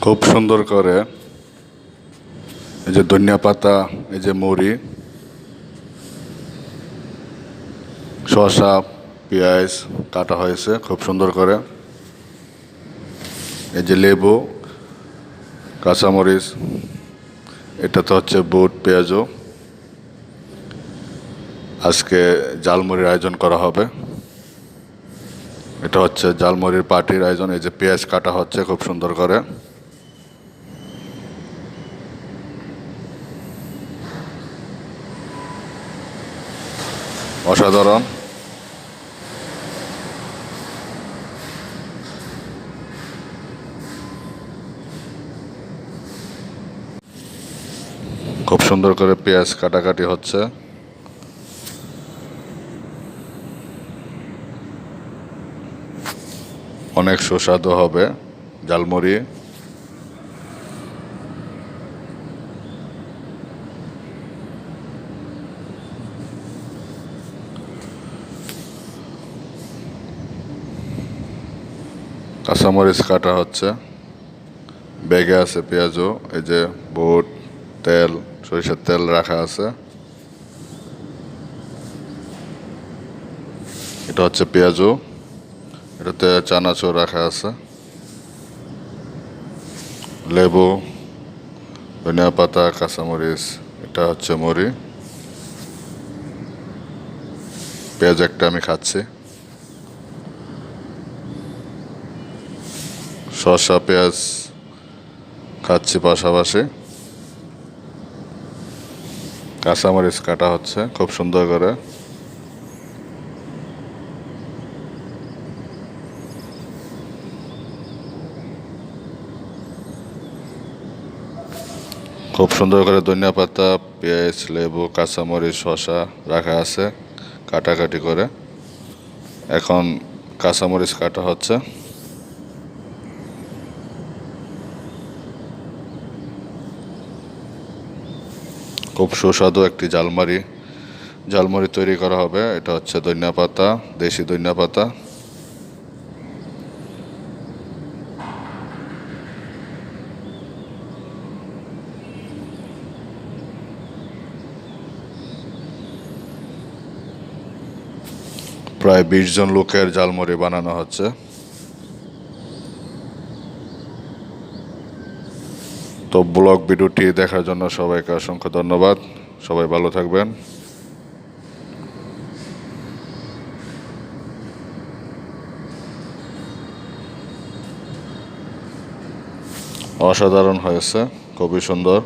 খুব সুন্দর করে এই যে ধনিয়া পাতা, এই যে মুড়ি, শসা, পেঁয়াজ কাটা হয়েছে খুব সুন্দর করে। এই যে লেবু, কাঁচামরিচ, এটাতে হচ্ছে বুট, পেঁয়াজও। আজকে জালমুড়ির আয়োজন করা হবে। এটা হচ্ছে জালমুড়ির পার্টির আয়োজন। এই যে পেঁয়াজ কাটা হচ্ছে খুব সুন্দর করে। অসাধারণ। খুব সুন্দর করে পেঁয়াজ কাটাকাটি হচ্ছে। অনেক সুস্বাদু হবে জালমুড়ি। কাঁচামরিচ কাটা হচ্ছে, ব্যাগে আছে পেঁয়াজও। এই যে বুট, তেল, সরিষার তেল রাখা আছে। এটা হচ্ছে পেঁয়াজও, এটাতে চানাচুর রাখা আছে, লেবু, ধনিয়া পাতা, কাঁচামরিচ, এটা হচ্ছে মুড়ি। পেঁয়াজ একটা আমি খাচ্ছি, শসা পেঁয়াজ খাচ্ছি পাশাপাশি। কাঁচামরিচ কাটা হচ্ছে খুব সুন্দর করে। খুব সুন্দর করে ধনিয়া পাতা, পেঁয়াজ, লেবু, কাঁচামরিচ, শসা রাখা আছে কাটাকাটি করে। এখন কাঁচামরিচ কাটা হচ্ছে। খুব সুস্বাদু একটি ঝালমুড়ি তৈরি করা হবে। এটা হচ্ছে ধনিয়া পাতা, দেশি ধনিয়া পাতা। প্রায় 20 জন লোকের ঝালমুড়ি বানানো হচ্ছে। তো ব্লগ ভিডিওটি দেখার জন্য সবাইকে অসংখ্য ধন্যবাদ। সবাই ভালো থাকবেন। অসাধারণ হয়েছে, খুবই সুন্দর।